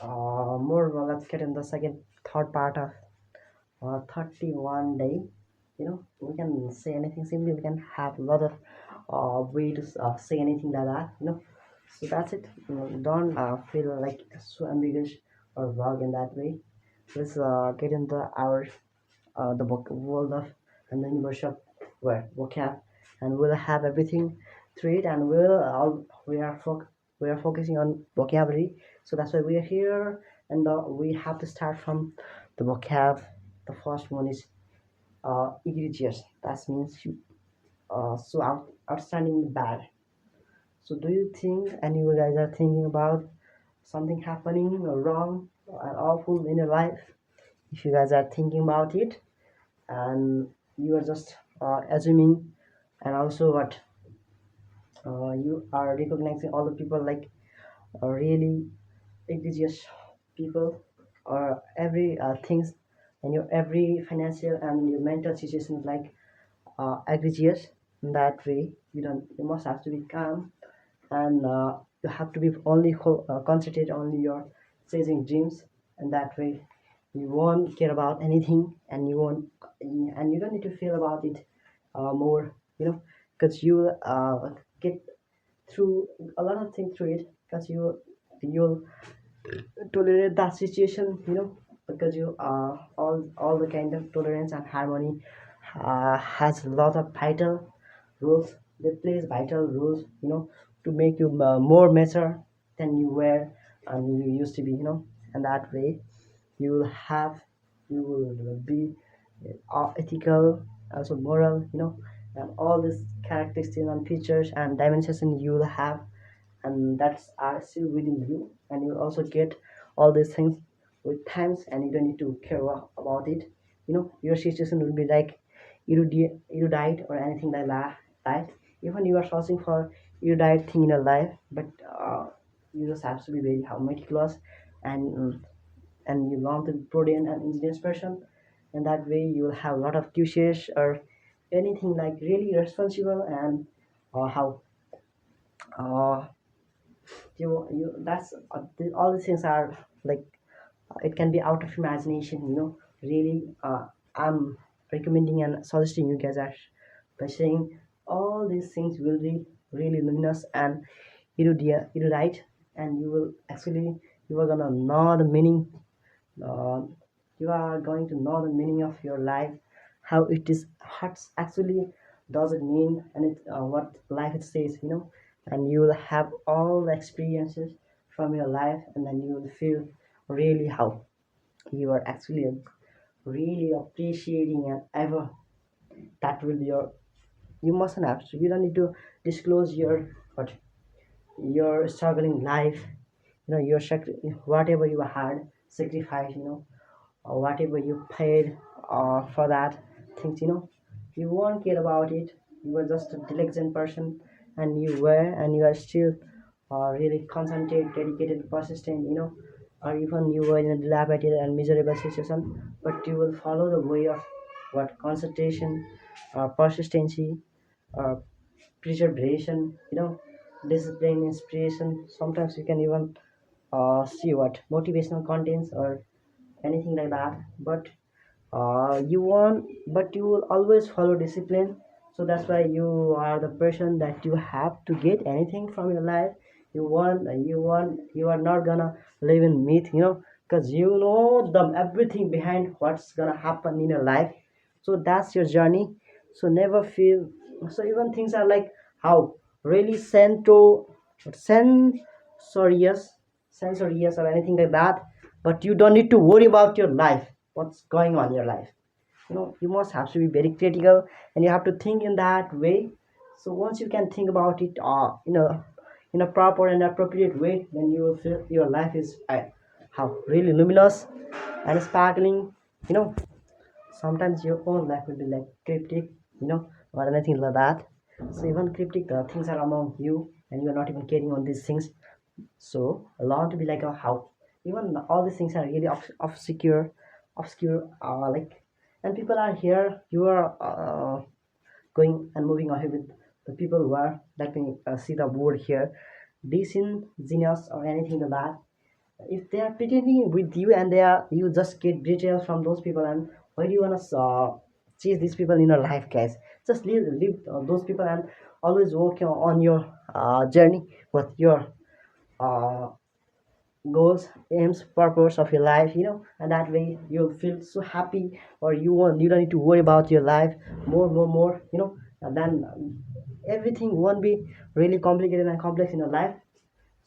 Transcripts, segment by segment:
More, let's get in the third part of 31 day. We can say anything simply. We can have a lot of way to say anything like that. So that's it. Don't feel like so ambiguous or vague in that way. Let's get into our the world of and the universe of vocab, and we'll have everything through it, and we are focusing on vocabulary. So that's why we are here, and we have to start from the vocab. The first one is egregious. That means outstanding bad. So do you think any of you guys are thinking about something happening or wrong or awful in your life? If you guys are thinking about it, and you are just assuming, and also what you are recognizing all the people like really egregious people, or every things and your every financial and your mental situation is like egregious. In that way, you must have to be calm, and you have to be only concentrate on your chasing dreams. And that way you won't care about anything, and you don't need to feel about it more, because you get through a lot of things through it, because you'll tolerate that situation, because you all the kind of tolerance and harmony has a lot of vital rules. They plays vital rules, to make you more mature than you were and you used to be, and that way you will have you will be ethical, also moral, and all these characteristics and features and dimensions you will have, and that's are still within you, and you also get all these things with times, and you don't need to care about it. Your situation will be like erudite or anything like that, right? Even you are searching for erudite thing in your life, but you just have to be very meticulous, and and you learn to be prudent and ingenious person. And that way you will have a lot of QCS or anything like really responsible, and how uh, you that's all these things are like it can be out of imagination, really. I'm recommending and suggesting you guys are by saying all these things will be really luminous and erudite, and you are gonna know the meaning. uh, you are going to know the meaning of your life, how it is, what actually does it mean, and what life it says, and you will have all the experiences from your life, and then you will feel really how you are actually really appreciating and ever that will be your. You mustn't have to, you don't need to disclose what your struggling life, your whatever you had sacrifice, or whatever you paid for that things, you won't care about it. You were just a diligent person, and you are still really concentrated, dedicated, persistent, or even you were in a dilapidated and miserable situation, but you will follow the way of what concentration, persistency, or preservation, discipline, inspiration. Sometimes you can even see what motivational contents or anything like that, but you will always follow discipline. So that's why you are the person that you have to get anything from your life. You are not gonna live in myth, because you know the everything behind what's gonna happen in your life. So that's your journey. So never feel. So even things are like how really sensorious sensorious or anything like that, but you don't need to worry about your life, what's going on in your life. You must have to be very critical, and you have to think in that way. So once you can think about it in a proper and appropriate way, then you will feel your life is how really luminous and sparkling. you know Sometimes your own life will be like cryptic, or anything like that. So even cryptic things are among you, and you are not even caring on these things. So allow to be like a how even all these things are really obscure, like, and people are here. You are going and moving ahead with the people who are. Let me see the word here, decent, genius, or anything like that. if they are pretending with you and they are you just get betrayal from those people, and why do you want to chase these people in your life, guys? Just leave those people and always work on your journey with your uh, goals, aims, purpose of your life, and that way you'll feel so happy, or you don't need to worry about your life more, and then everything won't be really complicated and complex in your life.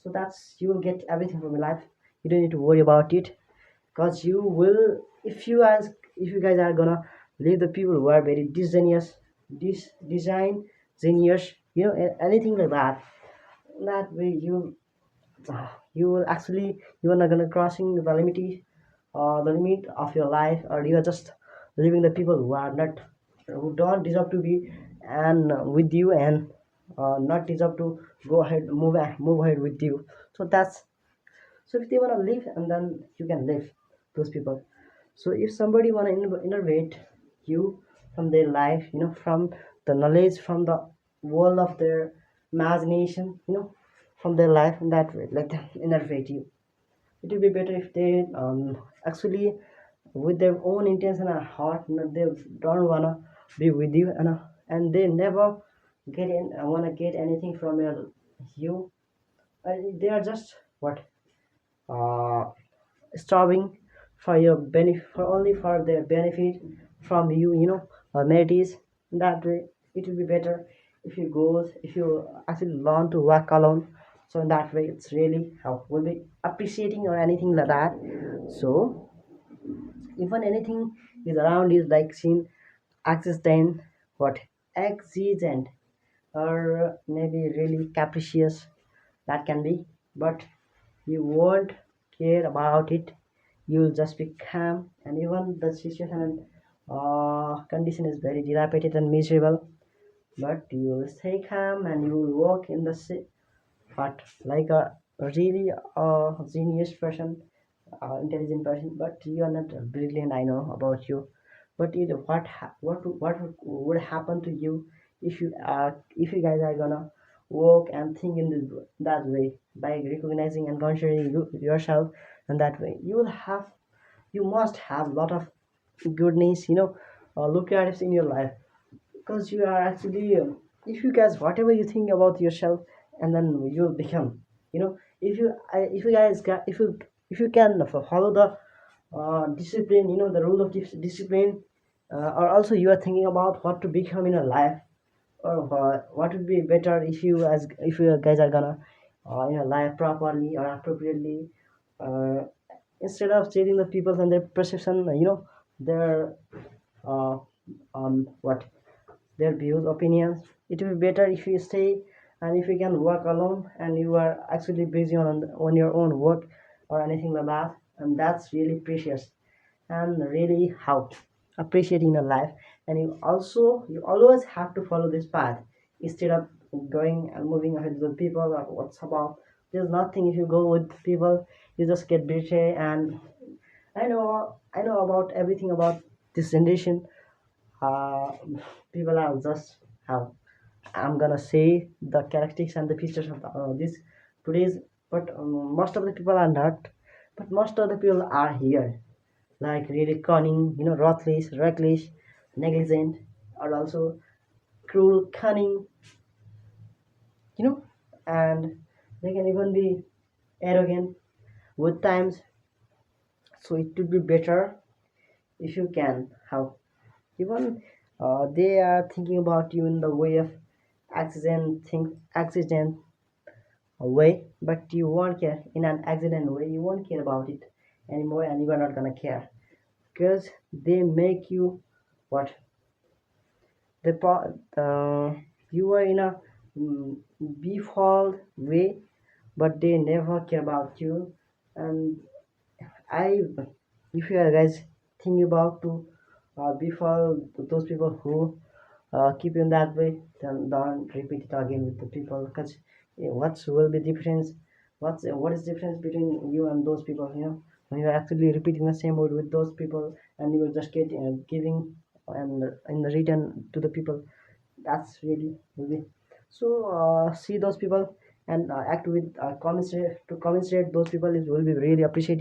So that's you will get everything from your life. You don't need to worry about it, because you will, if you guys are gonna leave the people who are very disingenuous, design genius, anything like that. That way you will actually, you are not gonna crossing the limit of your life, or you are just leaving the people who don't deserve to be and with you, and not deserve to go ahead, move ahead with you. So that's, so if they want to live, and then you can live those people. So if somebody want to innovate you from their life, from the knowledge, from the world of their imagination, from their life, in that way, like that, innovate you, it would be better if they actually, with their own intention and heart, they don't wanna be with you, and they never wanna get anything from you. They are just what, uh, starving for your benefit, for only for their benefit from you, amenities. That way it will be better if you actually learn to work alone. So in that way it's really how will be appreciating or anything like that. So even anything is around is like seen accident, what, exigent, or maybe really capricious, that can be, but you won't care about it. You'll just be calm, and even the situation and condition is very dilapidated and miserable, but you will stay calm and you will walk in the but like a really genius person, intelligent person, but you are not brilliant. I know about you, but what would happen to you if you guys are gonna work and think in that way, by recognizing and considering yourself, and that way you must have a lot of goodness, lucratives in your life, because you are actually, if you guys whatever you think about yourself, and then you'll become, if you guys got if you can follow the discipline, the rule of discipline, or also you are thinking about what to become in your life, or what would be better if you guys are gonna live properly or appropriately, uh, instead of changing the people and their perception, their uh, what, their views, opinions. It will be better if you stay, and if you can work alone and you are actually busy on your own work or anything like that, and that's really precious and really how appreciating your life. And you always have to follow this path instead of going and moving ahead with people, or what's about, there's nothing. If you go with people, you just get betrayed. And I know about everything about this generation. uh, People are just how, I'm gonna say the characteristics and the features of this today's, but most of the people are not. But most of the people are here, like really cunning, ruthless, reckless, negligent, or also cruel, cunning, you know, and they can even be arrogant with times. So it would be better if you can how, even they are thinking about you in the way of accident way, but you won't care in an accident way. You won't care about it anymore, and you are not gonna care, because they make you what, you are in a default way, but they never care about you. And I, if you are guys thinking about to befall those people who keep you in that way, then don't repeat it again with the people, because what will be difference, what is difference between you and those people, when you're actually repeating the same word with those people, and you will just get giving and in the return to the people. That's really will be. So see those people, and act with commensurate to compensate those people is will be really appreciating.